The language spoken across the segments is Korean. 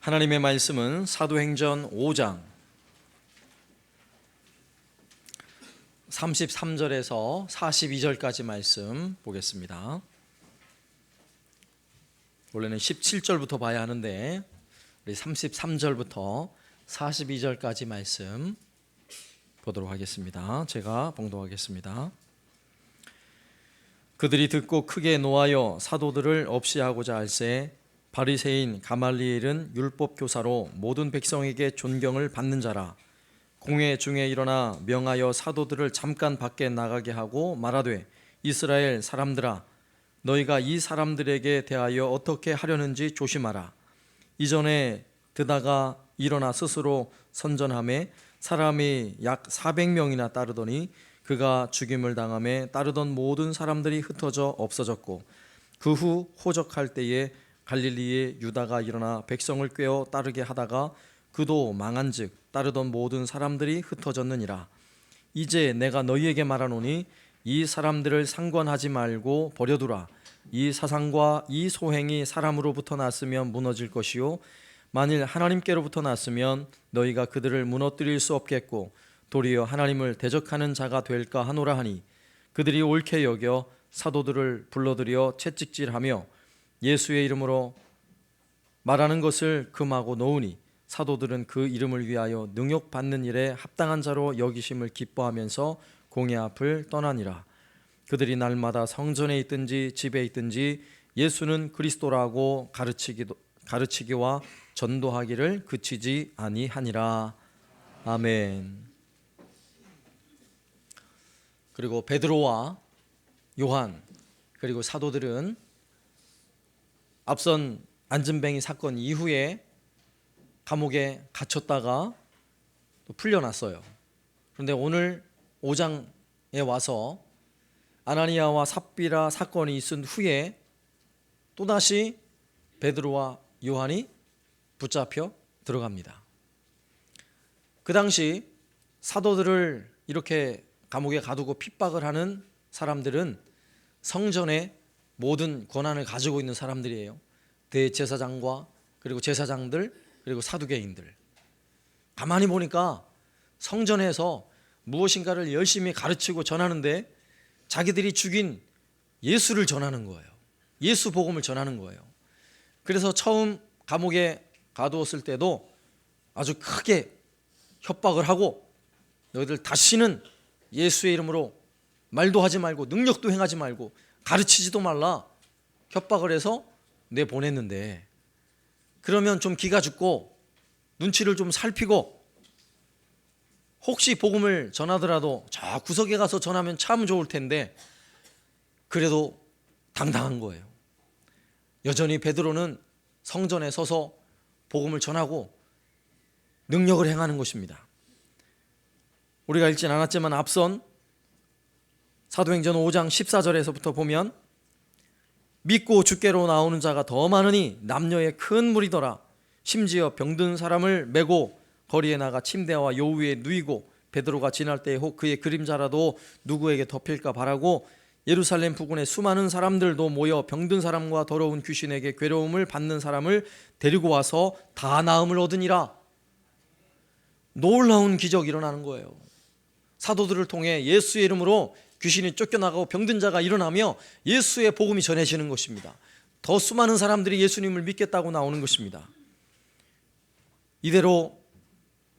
하나님의 말씀은 사도행전 5장 33절에서 42절까지 말씀 보겠습니다. 원래는 17절부터 봐야 하는데 우리 33절부터 42절까지 말씀 보도록 하겠습니다. 제가 봉독하겠습니다. 그들이 듣고 크게 노하여 사도들을 없이하고자 할새 바리새인 가말리엘은 율법 교사로 모든 백성에게 존경을 받는 자라. 공회 중에 일어나 명하여 사도들을 잠깐 밖에 나가게 하고 말하되 이스라엘 사람들아 너희가 이 사람들에게 대하여 어떻게 하려는지 조심하라. 이전에 드다가 일어나 스스로 선전하매 사람이 약 400명이나 따르더니 그가 죽임을 당함에 따르던 모든 사람들이 흩어져 없어졌고 그 후 호적할 때에 갈릴리에 유다가 일어나 백성을 꿰어 따르게 하다가 그도 망한즉 따르던 모든 사람들이 흩어졌느니라. 이제 내가 너희에게 말하노니 이 사람들을 상관하지 말고 버려두라. 이 사상과 이 소행이 사람으로부터 났으면 무너질 것이요 만일 하나님께로부터 났으면 너희가 그들을 무너뜨릴 수 없겠고 도리어 하나님을 대적하는 자가 될까 하노라 하니 그들이 옳게 여겨 사도들을 불러들여 채찍질하며 예수의 이름으로 말하는 것을 금하고 놓으니 사도들은 그 이름을 위하여 능욕받는 일에 합당한 자로 여기심을 기뻐하면서 공회 앞을 떠나니라. 그들이 날마다 성전에 있든지 집에 있든지 예수는 그리스도라고 가르치기와 전도하기를 그치지 아니하니라. 아멘. 그리고 베드로와 요한 그리고 사도들은 앞선 안전뱅이 사건 이후에 감옥에 갇혔다가 또 풀려났어요. 그런데 오늘 5장에 와서 아나니아와 삽비라 사건이 있은 후에 또다시 베드로와 요한이 붙잡혀 들어갑니다. 그 당시 사도들을 이렇게 감옥에 가두고 핍박을 하는 사람들은 성전의 모든 권한을 가지고 있는 사람들이에요. 대제사장과 그리고 제사장들 그리고 사두개인들. 가만히 보니까 성전에서 무엇인가를 열심히 가르치고 전하는데 자기들이 죽인 예수를 전하는 거예요. 예수 복음을 전하는 거예요. 그래서 처음 감옥에 가두었을 때도 아주 크게 협박을 하고 너희들 다시는 예수의 이름으로 말도 하지 말고 능력도 행하지 말고 가르치지도 말라 협박을 해서 내보냈는데 그러면 좀 기가 죽고 눈치를 좀 살피고 혹시 복음을 전하더라도 저 구석에 가서 전하면 참 좋을 텐데 그래도 당당한 거예요. 여전히 베드로는 성전에 서서 복음을 전하고 능력을 행하는 것입니다. 우리가 읽진 않았지만 앞선 사도행전 5장 14절에서부터 보면 믿고 주께로 나오는 자가 더 많으니 남녀의 큰 무리더라. 심지어 병든 사람을 메고 거리에 나가 침대와 요 위에 누이고 베드로가 지날 때에 혹 그의 그림자라도 누구에게 덮일까 바라고 예루살렘 부근에 수많은 사람들도 모여 병든 사람과 더러운 귀신에게 괴로움을 받는 사람을 데리고 와서 다 나음을 얻으니라. 놀라운 기적이 일어나는 거예요. 사도들을 통해 예수의 이름으로 귀신이 쫓겨나가고 병든 자가 일어나며 예수의 복음이 전해지는 것입니다. 더 수많은 사람들이 예수님을 믿겠다고 나오는 것입니다. 이대로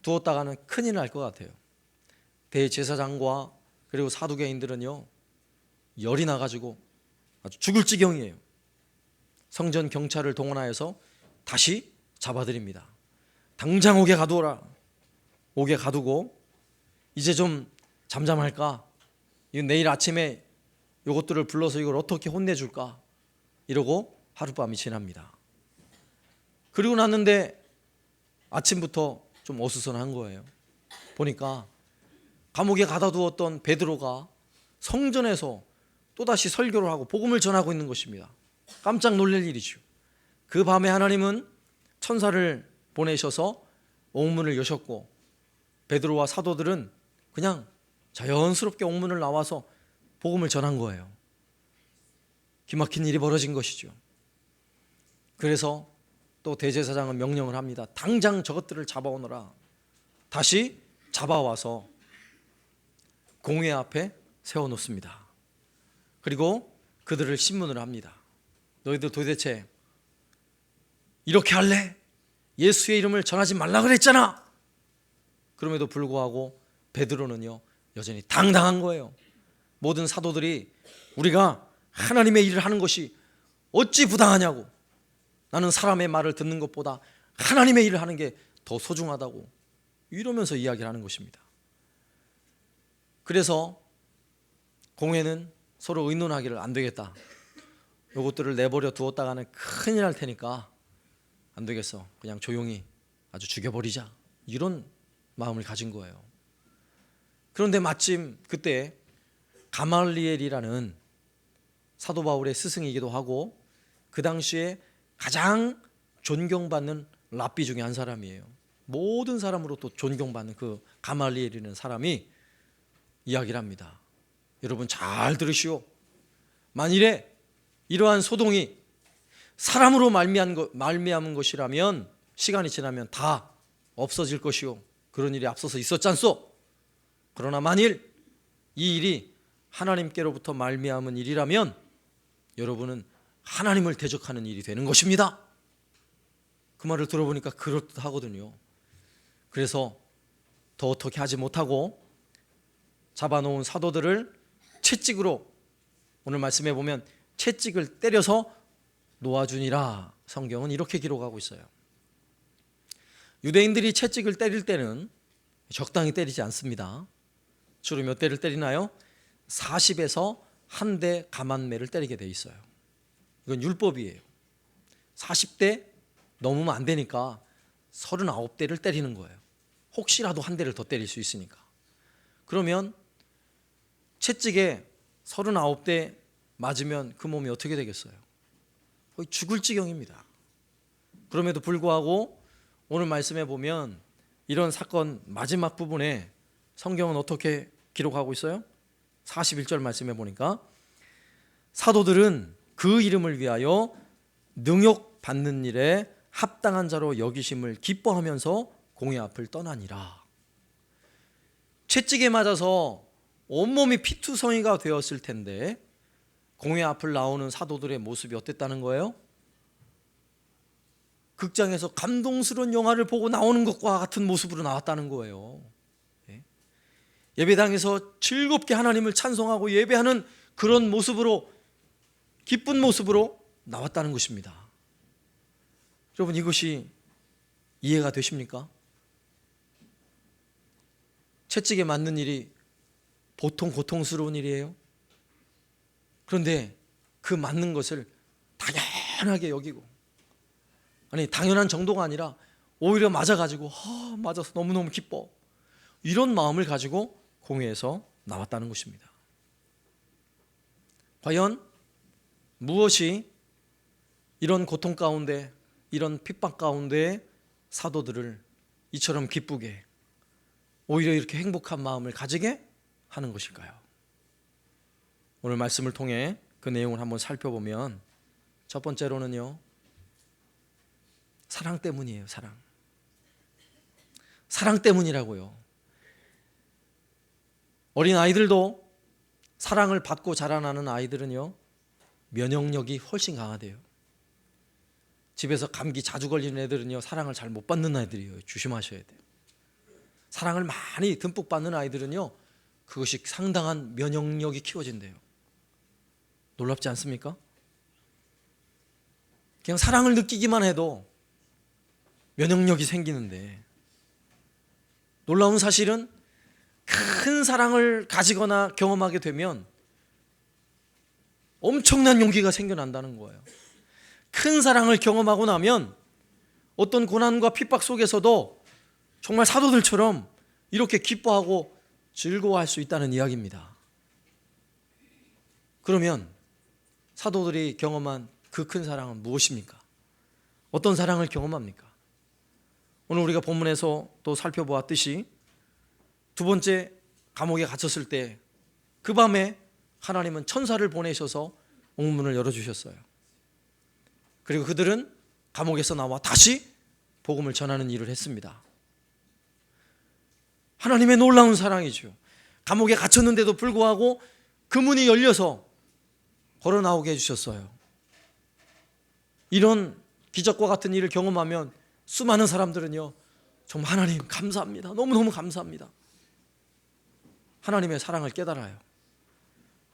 두었다가는 큰일 날 것 같아요. 대제사장과 그리고 사두개인들은요 열이 나가지고 아주 죽을 지경이에요. 성전 경찰을 동원하여서 다시 잡아들입니다. 당장 옥에 가두어라. 옥에 가두고 이제 좀 잠잠할까? 내일 아침에 이것들을 불러서 이걸 어떻게 혼내줄까? 이러고 하룻밤이 지납니다. 그리고 났는데 아침부터 좀 어수선한 거예요. 보니까 감옥에 가둬두었던 베드로가 성전에서 또다시 설교를 하고 복음을 전하고 있는 것입니다. 깜짝 놀랄 일이죠. 그 밤에 하나님은 천사를 보내셔서 옥문을 여셨고 베드로와 사도들은 그냥 자연스럽게 옥문을 나와서 복음을 전한 거예요. 기막힌 일이 벌어진 것이죠. 그래서 또 대제사장은 명령을 합니다. 당장 저것들을 잡아오너라. 다시 잡아와서 공회 앞에 세워놓습니다. 그리고 그들을 신문을 합니다. 너희들 도대체 이렇게 할래? 예수의 이름을 전하지 말라 그랬잖아. 그럼에도 불구하고 베드로는요 여전히 당당한 거예요. 모든 사도들이 우리가 하나님의 일을 하는 것이 어찌 부당하냐고, 나는 사람의 말을 듣는 것보다 하나님의 일을 하는 게 더 소중하다고 이러면서 이야기를 하는 것입니다. 그래서 공회는 서로 의논하기를 안 되겠다, 요것들을 내버려 두었다가는 큰일 날 테니까 안 되겠어, 그냥 조용히 아주 죽여버리자, 이런 마음을 가진 거예요. 그런데 마침 그때 가말리엘이라는 사도 바울의 스승이기도 하고 그 당시에 가장 존경받는 랍비 중에 한 사람이에요. 모든 사람으로 또 존경받는 그 가말리엘이라는 사람이 이야기를 합니다. 여러분 잘 들으시오. 만일에 이러한 소동이 사람으로 말미암은 것이라면 시간이 지나면 다 없어질 것이오. 그런 일이 앞서서 있었잖소. 그러나 만일 이 일이 하나님께로부터 말미암은 일이라면 여러분은 하나님을 대적하는 일이 되는 것입니다. 그 말을 들어보니까 그렇다거든요. 그래서 더 어떻게 하지 못하고 잡아놓은 사도들을 채찍으로, 오늘 말씀해 보면 채찍을 때려서 놓아주니라, 성경은 이렇게 기록하고 있어요. 유대인들이 채찍을 때릴 때는 적당히 때리지 않습니다. 주로 몇 대를 때리나요? 40에서 한 대 가만매를 때리게 돼 있어요. 이건 율법이에요. 40대 넘으면 안 되니까 39대를 때리는 거예요. 혹시라도 한 대를 더 때릴 수 있으니까. 그러면 채찍에 39대 맞으면 그 몸이 어떻게 되겠어요? 거의 죽을 지경입니다. 그럼에도 불구하고 오늘 말씀해 보면 이런 사건 마지막 부분에 성경은 어떻게 기록하고 있어요? 41절 말씀해 보니까 사도들은 그 이름을 위하여 능욕받는 일에 합당한 자로 여기심을 기뻐하면서 공회 앞을 떠나니라. 채찍에 맞아서 온몸이 피투성이가 되었을 텐데 공회 앞을 나오는 사도들의 모습이 어땠다는 거예요? 극장에서 감동스러운 영화를 보고 나오는 것과 같은 모습으로 나왔다는 거예요. 예배당에서 즐겁게 하나님을 찬송하고 예배하는 그런 모습으로, 기쁜 모습으로 나왔다는 것입니다. 여러분 이것이 이해가 되십니까? 채찍에 맞는 일이 보통 고통스러운 일이에요. 그런데 그 맞는 것을 당연하게 여기고, 아니 당연한 정도가 아니라 오히려 맞아가지고 맞아서 너무너무 기뻐, 이런 마음을 가지고 공회에서 나왔다는 것입니다. 과연 무엇이 이런 고통 가운데, 이런 핍박 가운데 사도들을 이처럼 기쁘게, 오히려 이렇게 행복한 마음을 가지게 하는 것일까요? 오늘 말씀을 통해 그 내용을 한번 살펴보면 첫 번째로는요, 사랑 때문이에요. 사랑 때문이라고요. 어린 아이들도, 사랑을 받고 자라나는 아이들은요 면역력이 훨씬 강하대요. 집에서 감기 자주 걸리는 애들은요 사랑을 잘 못 받는 아이들이에요. 조심하셔야 돼요. 사랑을 많이 듬뿍 받는 아이들은요 그것이 상당한 면역력이 키워진대요. 놀랍지 않습니까? 그냥 사랑을 느끼기만 해도 면역력이 생기는데, 놀라운 사실은 큰 사랑을 가지거나 경험하게 되면 엄청난 용기가 생겨난다는 거예요. 큰 사랑을 경험하고 나면 어떤 고난과 핍박 속에서도 정말 사도들처럼 이렇게 기뻐하고 즐거워할 수 있다는 이야기입니다. 그러면 사도들이 경험한 그 큰 사랑은 무엇입니까? 어떤 사랑을 경험합니까? 오늘 우리가 본문에서 또 살펴보았듯이 두 번째 감옥에 갇혔을 때 그 밤에 하나님은 천사를 보내셔서 옥문을 열어주셨어요. 그리고 그들은 감옥에서 나와 다시 복음을 전하는 일을 했습니다. 하나님의 놀라운 사랑이죠. 감옥에 갇혔는데도 불구하고 그 문이 열려서 걸어 나오게 해주셨어요. 이런 기적과 같은 일을 경험하면 수많은 사람들은요, 정말 하나님 감사합니다, 너무너무 감사합니다, 하나님의 사랑을 깨달아요.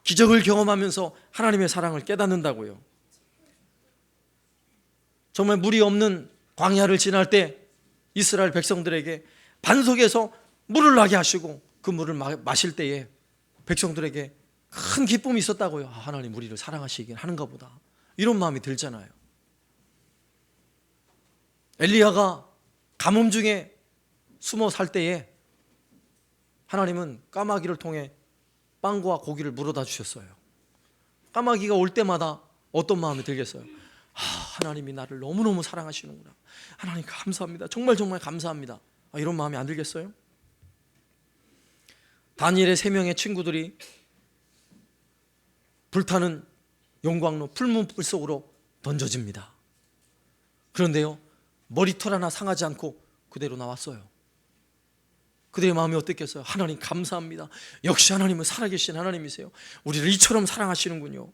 기적을 경험하면서 하나님의 사랑을 깨닫는다고요. 정말 물이 없는 광야를 지날 때 이스라엘 백성들에게 반석에서 물을 나게 하시고 그 물을 마실 때에 백성들에게 큰 기쁨이 있었다고요. 하나님 우리를 사랑하시긴 하는가 보다, 이런 마음이 들잖아요. 엘리야가 가뭄 중에 숨어 살 때에 하나님은 까마귀를 통해 빵과 고기를 물어다 주셨어요. 까마귀가 올 때마다 어떤 마음이 들겠어요? 하나님이 나를 너무너무 사랑하시는구나, 하나님 감사합니다, 정말 정말 감사합니다, 이런 마음이 안 들겠어요? 다니엘의 3명의 친구들이 불타는 용광로 풀문불 속으로 던져집니다. 그런데요, 머리털 하나 상하지 않고 그대로 나왔어요. 그들의 마음이 어땠겠어요? 하나님 감사합니다, 역시 하나님은 살아계신 하나님이세요, 우리를 이처럼 사랑하시는군요.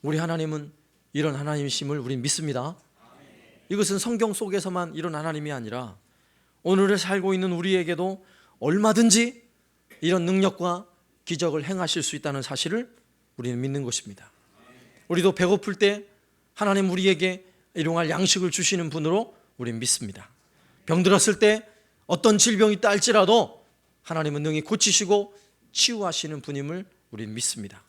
우리 하나님은 이런 하나님이심을 우린 믿습니다. 이것은 성경 속에서만 이런 하나님이 아니라 오늘을 살고 있는 우리에게도 얼마든지 이런 능력과 기적을 행하실 수 있다는 사실을 우리는 믿는 것입니다. 우리도 배고플 때 하나님 우리에게 일용할 양식을 주시는 분으로 우리는 믿습니다. 병들었을 때 어떤 질병이 있다 할지라도 하나님은 능히 고치시고 치유하시는 분임을 우리는 믿습니다.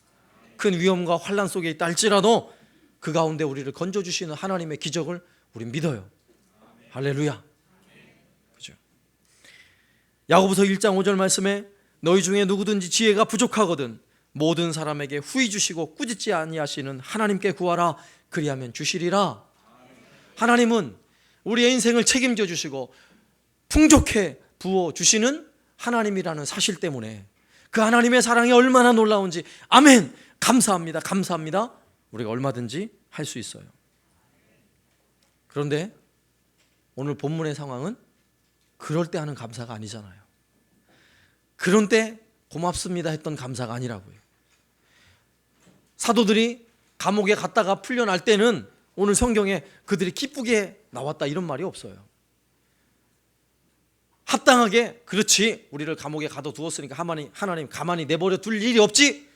큰 위험과 환난 속에 있다 할지라도 그 가운데 우리를 건져주시는 하나님의 기적을 우리는 믿어요. 할렐루야. 그죠? 야고보서 1장 5절 말씀에 너희 중에 누구든지 지혜가 부족하거든 모든 사람에게 후히 주시고 꾸짖지 아니하시는 하나님께 구하라, 그리하면 주시리라. 하나님은 우리의 인생을 책임져 주시고 풍족해 부어주시는 하나님이라는 사실 때문에 그 하나님의 사랑이 얼마나 놀라운지, 아멘, 감사합니다, 감사합니다, 우리가 얼마든지 할 수 있어요. 그런데 오늘 본문의 상황은 그럴 때 하는 감사가 아니잖아요. 그런 때 고맙습니다 했던 감사가 아니라고요. 사도들이 감옥에 갔다가 풀려날 때는 오늘 성경에 그들이 기쁘게 나왔다 이런 말이 없어요. 합당하게, 그렇지, 우리를 감옥에 가둬두었으니까 하나님 가만히 내버려 둘 일이 없지,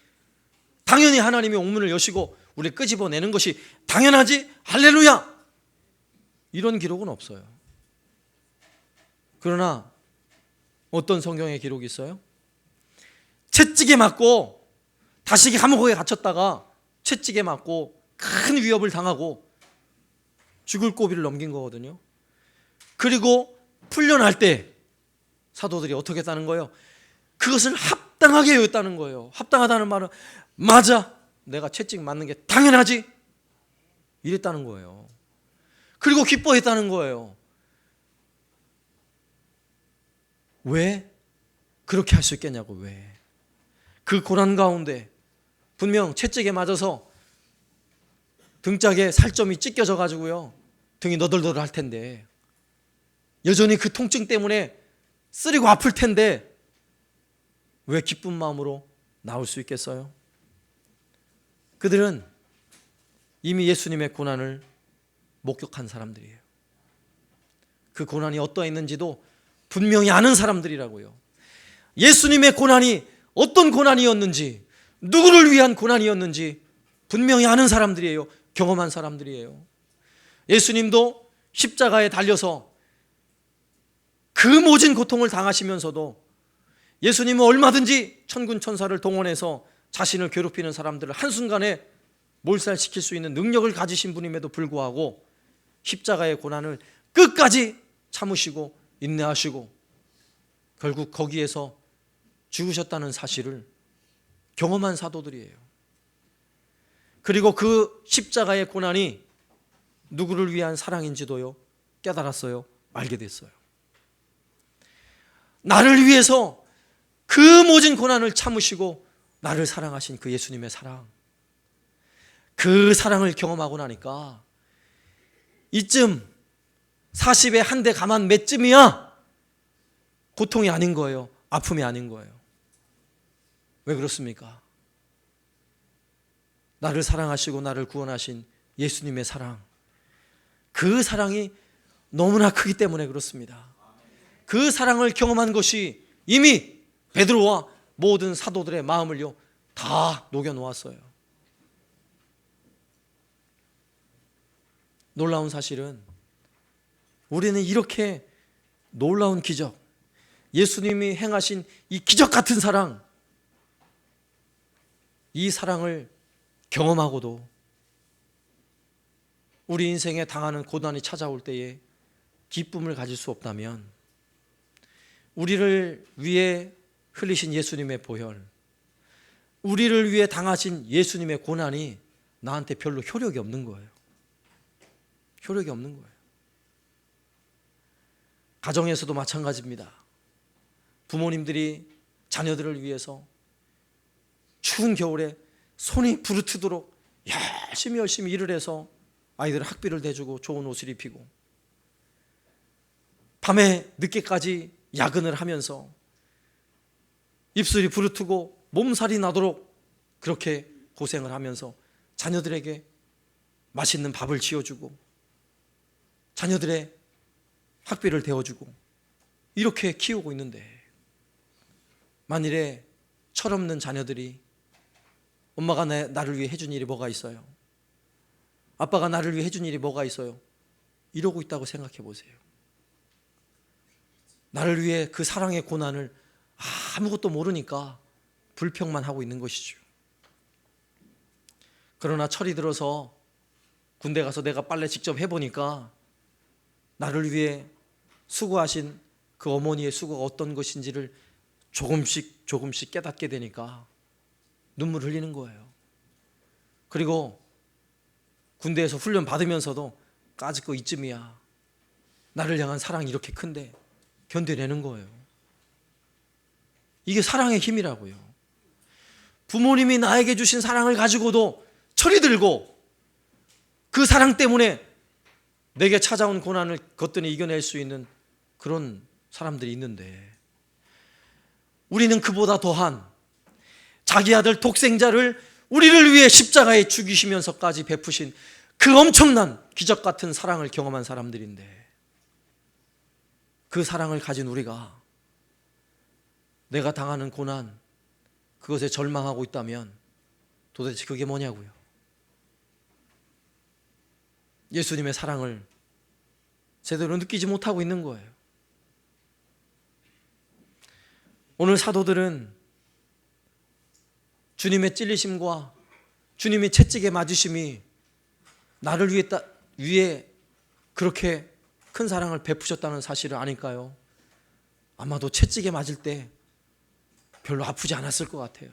당연히 하나님이 옥문을 여시고 우리를 끄집어내는 것이 당연하지, 할렐루야, 이런 기록은 없어요. 그러나 어떤 성경의 기록이 있어요? 채찍에 맞고 다시 감옥에 갇혔다가 채찍에 맞고 큰 위협을 당하고 죽을 고비를 넘긴 거거든요. 그리고 풀려날 때 사도들이 어떻게 했다는 거예요? 그것을 합당하게 여겼다는 거예요. 합당하다는 말은 맞아, 내가 채찍 맞는 게 당연하지, 이랬다는 거예요. 그리고 기뻐했다는 거예요. 왜 그렇게 할 수 있겠냐고. 왜? 그 고난 가운데 분명 채찍에 맞아서 등짝에 살점이 찢겨져 가지고요, 등이 너덜너덜 할 텐데, 여전히 그 통증 때문에 쓰리고 아플 텐데 왜 기쁜 마음으로 나올 수 있겠어요? 그들은 이미 예수님의 고난을 목격한 사람들이에요. 그 고난이 어떠했는지도 분명히 아는 사람들이라고요. 예수님의 고난이 어떤 고난이었는지, 누구를 위한 고난이었는지 분명히 아는 사람들이에요. 경험한 사람들이에요. 예수님도 십자가에 달려서 그 모진 고통을 당하시면서도 예수님은 얼마든지 천군 천사를 동원해서 자신을 괴롭히는 사람들을 한순간에 몰살시킬 수 있는 능력을 가지신 분임에도 불구하고 십자가의 고난을 끝까지 참으시고 인내하시고 결국 거기에서 죽으셨다는 사실을 경험한 사도들이에요. 그리고 그 십자가의 고난이 누구를 위한 사랑인지도요, 깨달았어요. 알게 됐어요. 나를 위해서 그 모진 고난을 참으시고 나를 사랑하신 그 예수님의 사랑, 그 사랑을 경험하고 나니까 이쯤 40에 한 대 가만 몇 쯤이야? 고통이 아닌 거예요. 아픔이 아닌 거예요. 왜 그렇습니까? 나를 사랑하시고 나를 구원하신 예수님의 사랑, 그 사랑이 너무나 크기 때문에 그렇습니다. 그 사랑을 경험한 것이 이미 베드로와 모든 사도들의 마음을요 다 녹여놓았어요. 놀라운 사실은 우리는 이렇게 놀라운 기적, 예수님이 행하신 이 기적 같은 사랑, 이 사랑을 경험하고도 우리 인생에 당하는 고난이 찾아올 때에 기쁨을 가질 수 없다면, 우리를 위해 흘리신 예수님의 보혈, 우리를 위해 당하신 예수님의 고난이 나한테 별로 효력이 없는 거예요. 효력이 없는 거예요. 가정에서도 마찬가지입니다. 부모님들이 자녀들을 위해서 추운 겨울에 손이 부르트도록 열심히 일을 해서 아이들 학비를 대주고 좋은 옷을 입히고, 밤에 늦게까지 야근을 하면서 입술이 부르트고 몸살이 나도록 그렇게 고생을 하면서 자녀들에게 맛있는 밥을 지어주고 자녀들의 학비를 대어주고 이렇게 키우고 있는데, 만일에 철없는 자녀들이 엄마가 나를 위해 해준 일이 뭐가 있어요? 아빠가 나를 위해 해준 일이 뭐가 있어요? 이러고 있다고 생각해 보세요. 나를 위해 그 사랑의 고난을 아무것도 모르니까 불평만 하고 있는 것이죠. 그러나 철이 들어서 군대 가서 내가 빨래 직접 해보니까 나를 위해 수고하신 그 어머니의 수고가 어떤 것인지를 조금씩 깨닫게 되니까 눈물 흘리는 거예요. 그리고 군대에서 훈련 받으면서도 까짓 거 이쯤이야, 나를 향한 사랑이 이렇게 큰데 견뎌내는 거예요. 이게 사랑의 힘이라고요. 부모님이 나에게 주신 사랑을 가지고도 철이 들고 그 사랑 때문에 내게 찾아온 고난을 거뜬히 이겨낼 수 있는 그런 사람들이 있는데, 우리는 그보다 더한 자기 아들 독생자를 우리를 위해 십자가에 죽이시면서까지 베푸신 그 엄청난 기적 같은 사랑을 경험한 사람들인데, 그 사랑을 가진 우리가 내가 당하는 고난, 그것에 절망하고 있다면 도대체 그게 뭐냐고요. 예수님의 사랑을 제대로 느끼지 못하고 있는 거예요. 오늘 사도들은 주님의 찔리심과 주님의 채찍에 맞으심이 나를 위해 그렇게 큰 사랑을 베푸셨다는 사실을 아닐까요? 아마도 채찍에 맞을 때 별로 아프지 않았을 것 같아요.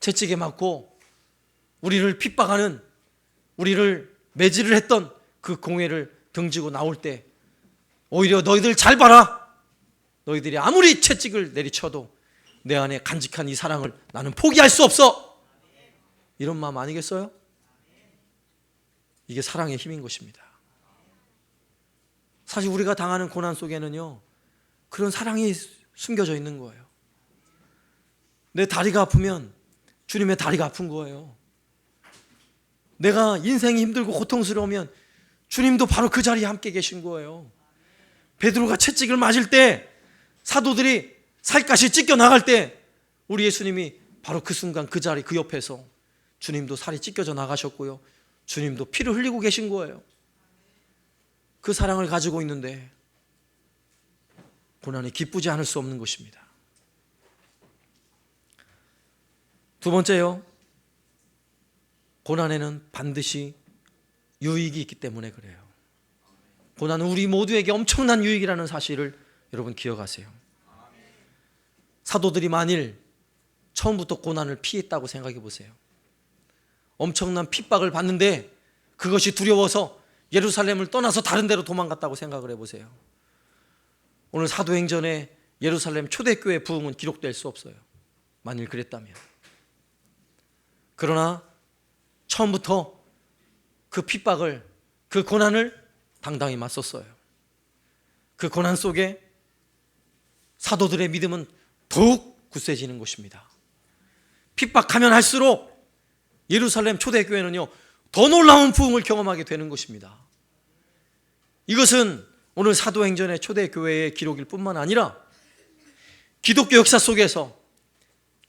채찍에 맞고 우리를 핍박하는, 우리를 매질을 했던 그 공회를 등지고 나올 때 오히려 너희들 잘 봐라, 너희들이 아무리 채찍을 내리쳐도 내 안에 간직한 이 사랑을 나는 포기할 수 없어, 이런 마음 아니겠어요? 이게 사랑의 힘인 것입니다. 사실 우리가 당하는 고난 속에는요 그런 사랑이 숨겨져 있는 거예요. 내 다리가 아프면 주님의 다리가 아픈 거예요. 내가 인생이 힘들고 고통스러우면 주님도 바로 그 자리에 함께 계신 거예요. 베드로가 채찍을 맞을 때, 사도들이 살갗이 찢겨 나갈 때 우리 예수님이 바로 그 순간 그 자리, 그 옆에서 주님도 살이 찢겨져 나가셨고요, 주님도 피를 흘리고 계신 거예요. 그 사랑을 가지고 있는데 고난이 기쁘지 않을 수 없는 것입니다. 두 번째요, 고난에는 반드시 유익이 있기 때문에 그래요. 고난은 우리 모두에게 엄청난 유익이라는 사실을 여러분 기억하세요. 사도들이 만일 처음부터 고난을 피했다고 생각해 보세요. 엄청난 핍박을 받는데 그것이 두려워서 예루살렘을 떠나서 다른 데로 도망갔다고 생각을 해보세요. 오늘 사도행전에 예루살렘 초대교회 부흥은 기록될 수 없어요, 만일 그랬다면. 그러나 처음부터 그 핍박을 그 고난을 당당히 맞섰어요. 그 고난 속에 사도들의 믿음은 더욱 굳세지는 것입니다. 핍박하면 할수록 예루살렘 초대교회는요 더 놀라운 부흥을 경험하게 되는 것입니다. 이것은 오늘 사도행전의 초대교회의 기록일 뿐만 아니라 기독교 역사 속에서,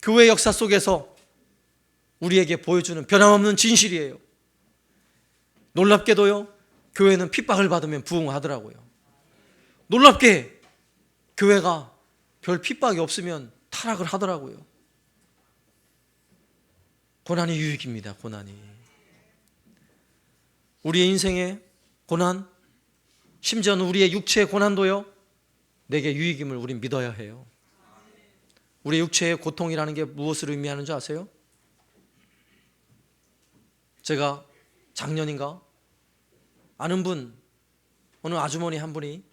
교회 역사 속에서 우리에게 보여주는 변함없는 진실이에요. 놀랍게도요, 교회는 핍박을 받으면 부흥하더라고요. 놀랍게 교회가 별 핍박이 없으면 타락을 하더라고요. 고난이 유익입니다. 고난이. 우리의 인생의 고난, 심지어는 우리의 육체의 고난도요 내게 유익임을 우린 믿어야 해요. 우리의 육체의 고통이라는 게 무엇을 의미하는 줄 아세요? 제가 작년인가 아는 분, 어느 아주머니 한 분이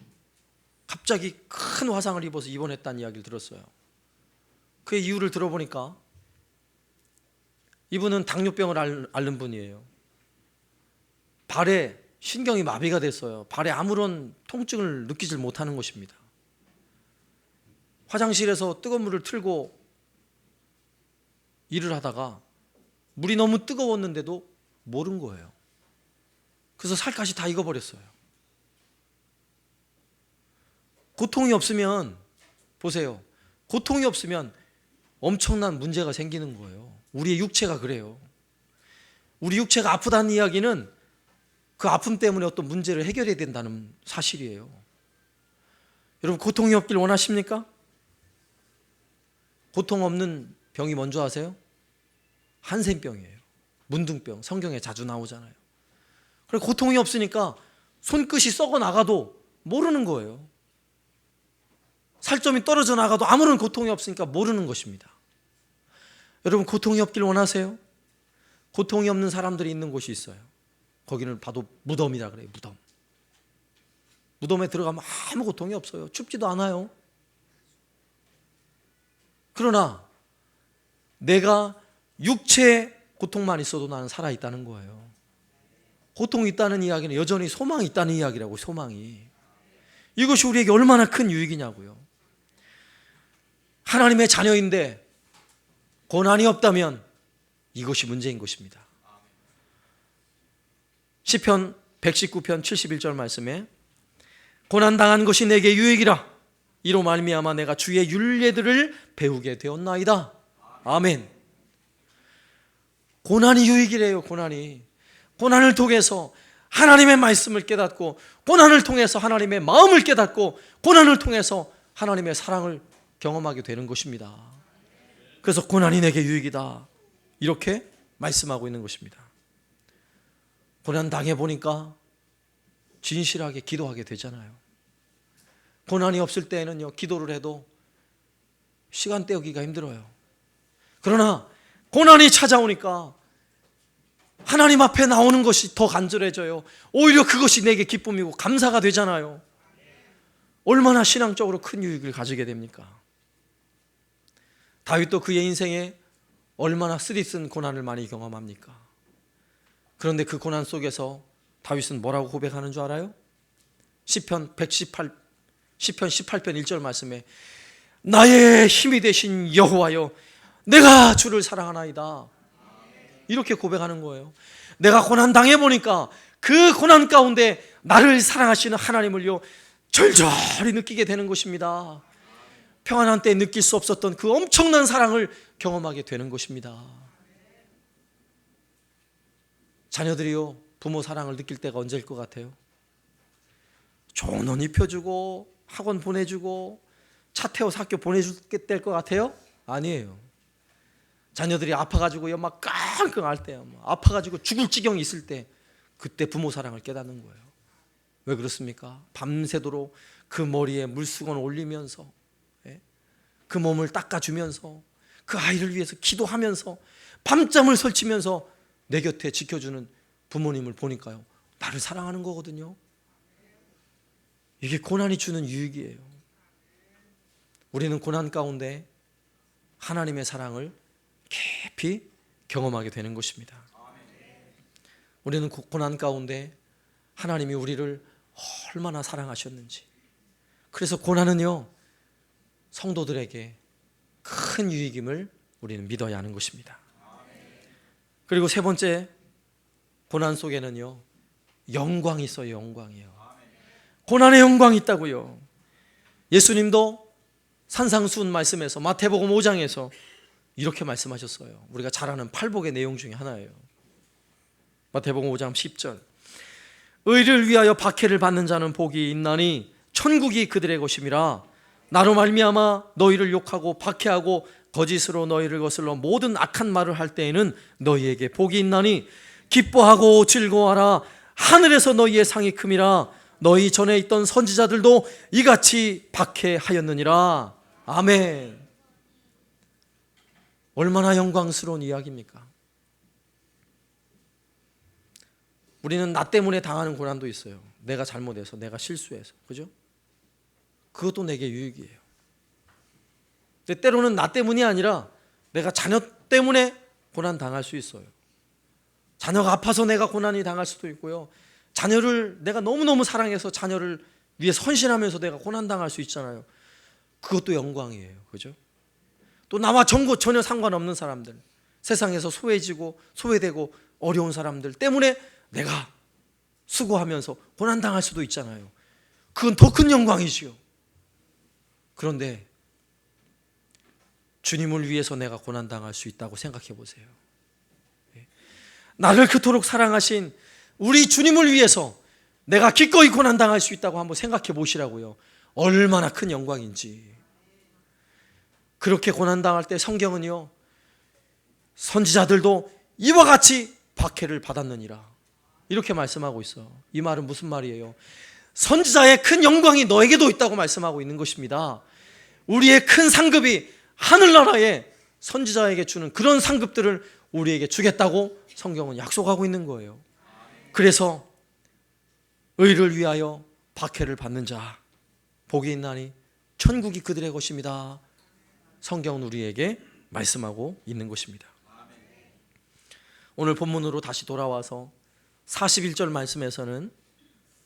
갑자기 큰 화상을 입어서 입원했다는 이야기를 들었어요. 그의 이유를 들어보니까 이분은 당뇨병을 앓는 분이에요. 발에 신경이 마비가 됐어요. 발에 아무런 통증을 느끼질 못하는 것입니다. 화장실에서 뜨거운 물을 틀고 일을 하다가 물이 너무 뜨거웠는데도 모른 거예요. 그래서 살갗이 다 익어버렸어요. 고통이 없으면, 보세요, 고통이 없으면 엄청난 문제가 생기는 거예요. 우리의 육체가 그래요. 우리 육체가 아프다는 이야기는 그 아픔 때문에 어떤 문제를 해결해야 된다는 사실이에요. 여러분, 고통이 없길 원하십니까? 고통 없는 병이 뭔지 아세요? 한센병이에요. 문둥병, 성경에 자주 나오잖아요. 그리고 고통이 없으니까 손끝이 썩어 나가도 모르는 거예요. 살점이 떨어져 나가도 아무런 고통이 없으니까 모르는 것입니다. 여러분, 고통이 없길 원하세요? 고통이 없는 사람들이 있는 곳이 있어요. 거기는 봐도 무덤이라 그래요. 무덤. 무덤에 들어가면 아무 고통이 없어요. 춥지도 않아요. 그러나 내가 육체의 고통만 있어도 나는 살아있다는 거예요. 고통이 있다는 이야기는 여전히 소망이 있다는 이야기라고. 소망이. 이것이 우리에게 얼마나 큰 유익이냐고요. 하나님의 자녀인데 고난이 없다면 이것이 문제인 것입니다. 시편 119편 71절 말씀에 고난당한 것이 내게 유익이라 이로 말미암아 내가 주의 율례들을 배우게 되었나이다. 아멘. 고난이 유익이래요. 고난을 통해서 하나님의 말씀을 깨닫고, 고난을 통해서 하나님의 마음을 깨닫고, 고난을 통해서 하나님의 사랑을 경험하게 되는 것입니다. 그래서 고난이 내게 유익이다, 이렇게 말씀하고 있는 것입니다. 고난 당해보니까 진실하게 기도하게 되잖아요. 고난이 없을 때에는요, 기도를 해도 시간 때우기가 힘들어요. 그러나 고난이 찾아오니까 하나님 앞에 나오는 것이 더 간절해져요. 오히려 그것이 내게 기쁨이고 감사가 되잖아요. 얼마나 신앙적으로 큰 유익을 가지게 됩니까? 다윗도 그의 인생에 얼마나 쓰디쓴 고난을 많이 경험합니까? 그런데 그 고난 속에서 다윗은 뭐라고 고백하는 줄 알아요? 시편 18편 1절 말씀에 나의 힘이 되신 여호와여 내가 주를 사랑하나이다, 이렇게 고백하는 거예요. 내가 고난 당해보니까 그 고난 가운데 나를 사랑하시는 하나님을요 절절히 느끼게 되는 것입니다. 평안한 때 느낄 수 없었던 그 엄청난 사랑을 경험하게 되는 것입니다. 자녀들이요 부모 사랑을 느낄 때가 언제일 것 같아요? 좋은 옷 입혀주고 학원 보내주고 차 태워서 학교 보내줄 때 것 같아요? 아니에요. 자녀들이 아파가지고요 막 끙끙 앓을 때요, 아파가지고 죽을 지경이 있을 때, 그때 부모 사랑을 깨닫는 거예요. 왜 그렇습니까? 밤새도록 그 머리에 물수건 올리면서, 그 몸을 닦아주면서, 그 아이를 위해서 기도하면서 밤잠을 설치면서 내 곁에 지켜주는 부모님을 보니까요 나를 사랑하는 거거든요. 이게 고난이 주는 유익이에요. 우리는 고난 가운데 하나님의 사랑을 깊이 경험하게 되는 것입니다. 우리는 고난 가운데 하나님이 우리를 얼마나 사랑하셨는지. 그래서 고난은요, 성도들에게 큰 유익임을 우리는 믿어야 하는 것입니다. 그리고 세 번째, 고난 속에는요, 영광이 있어요. 영광이요. 고난의 영광이 있다고요. 예수님도 산상수훈 말씀에서, 마태복음 5장에서 이렇게 말씀하셨어요. 우리가 잘 아는 팔복의 내용 중에 하나예요. 마태복음 5장 10절, 의를 위하여 박해를 받는 자는 복이 있나니 천국이 그들의 것임이라. 나로 말미암아 너희를 욕하고 박해하고 거짓으로 너희를 거슬러 모든 악한 말을 할 때에는 너희에게 복이 있나니 기뻐하고 즐거워하라. 하늘에서 너희의 상이 큼이라. 너희 전에 있던 선지자들도 이같이 박해하였느니라. 아멘. 얼마나 영광스러운 이야기입니까? 우리는 나 때문에 당하는 고난도 있어요. 내가 잘못해서, 내가 실수해서, 그죠? 그것도 내게 유익이에요. 근데 때로는 나 때문이 아니라 내가 자녀 때문에 고난 당할 수 있어요. 자녀가 아파서 내가 고난이 당할 수도 있고요. 자녀를 내가 너무너무 사랑해서 자녀를 위해 헌신하면서 내가 고난 당할 수 있잖아요. 그것도 영광이에요. 그죠? 또 나와 전혀 상관없는 사람들, 세상에서 소외지고 소외되고 어려운 사람들 때문에 내가 수고하면서 고난 당할 수도 있잖아요. 그건 더 큰 영광이지요. 그런데 주님을 위해서 내가 고난 당할 수 있다고 생각해 보세요. 나를 그토록 사랑하신 우리 주님을 위해서 내가 기꺼이 고난 당할 수 있다고 한번 생각해 보시라고요. 얼마나 큰 영광인지. 그렇게 고난 당할 때 성경은요, 선지자들도 이와 같이 박해를 받았느니라 이렇게 말씀하고 있어. 이 말은 무슨 말이에요? 선지자의 큰 영광이 너에게도 있다고 말씀하고 있는 것입니다. 우리의 큰 상급이 하늘나라에 선지자에게 주는 그런 상급들을 우리에게 주겠다고 성경은 약속하고 있는 거예요. 그래서 의를 위하여 박해를 받는 자 복이 있나니 천국이 그들의 것입니다. 성경은 우리에게 말씀하고 있는 것입니다. 오늘 본문으로 다시 돌아와서 41절 말씀에서는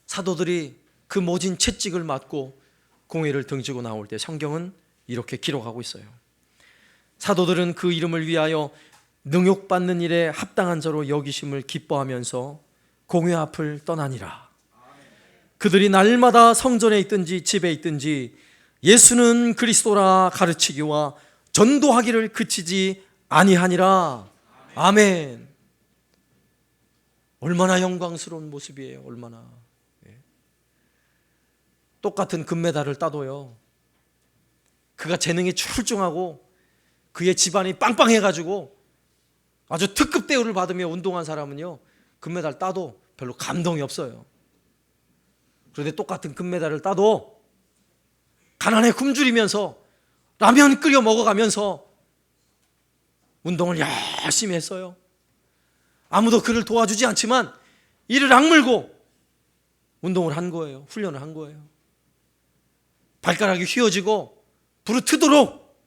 사도들이 그 모진 채찍을 맞고 공회를 등지고 나올 때 성경은 이렇게 기록하고 있어요. 사도들은 그 이름을 위하여 능욕받는 일에 합당한 자로 여기심을 기뻐하면서 공회 앞을 떠나니라. 그들이 날마다 성전에 있든지 집에 있든지 예수는 그리스도라 가르치기와 전도하기를 그치지 아니하니라. 아멘. 얼마나 영광스러운 모습이에요. 얼마나. 똑같은 금메달을 따도요, 그가 재능이 출중하고 그의 집안이 빵빵해가지고 아주 특급 대우를 받으며 운동한 사람은요, 금메달 따도 별로 감동이 없어요. 그런데 똑같은 금메달을 따도 가난에 굶주리면서 라면 끓여 먹어가면서 운동을 열심히 했어요. 아무도 그를 도와주지 않지만 이를 악물고 운동을 한 거예요. 훈련을 한 거예요. 발가락이 휘어지고 부르트도록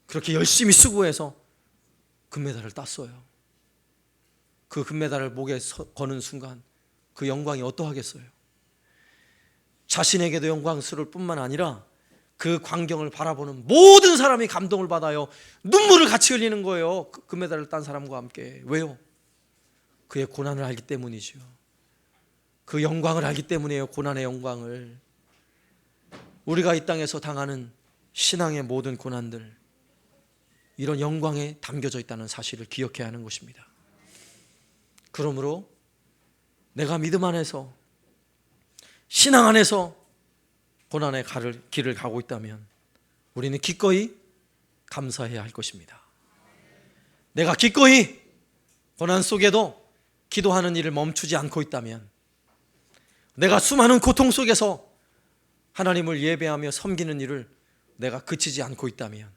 그렇게 열심히 수고해서 금메달을 땄어요. 그 금메달을 목에 거는 순간 그 영광이 어떠하겠어요? 자신에게도 영광스러울 뿐만 아니라 그 광경을 바라보는 모든 사람이 감동을 받아요. 눈물을 같이 흘리는 거예요. 그 금메달을 딴 사람과 함께. 왜요? 그의 고난을 알기 때문이죠. 그 영광을 알기 때문이에요. 고난의 영광을. 우리가 이 땅에서 당하는 신앙의 모든 고난들, 이런 영광에 담겨져 있다는 사실을 기억해야 하는 것입니다. 그러므로 내가 믿음 안에서, 신앙 안에서 고난의 길을 가고 있다면 우리는 기꺼이 감사해야 할 것입니다. 내가 기꺼이 고난 속에도 기도하는 일을 멈추지 않고 있다면, 내가 수많은 고통 속에서 하나님을 예배하며 섬기는 일을 내가 그치지 않고 있다면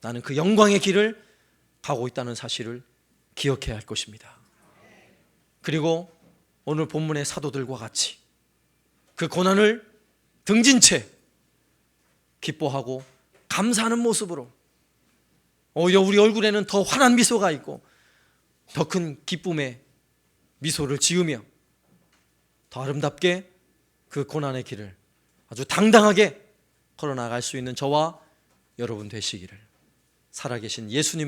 나는 그 영광의 길을 가고 있다는 사실을 기억해야 할 것입니다. 그리고 오늘 본문의 사도들과 같이 그 고난을 등진 채 기뻐하고 감사하는 모습으로, 오히려 우리 얼굴에는 더 환한 미소가 있고 더 큰 기쁨의 미소를 지으며 더 아름답게 그 고난의 길을 아주 당당하게 걸어나갈 수 있는 저와 여러분 되시기를 살아계신 예수님의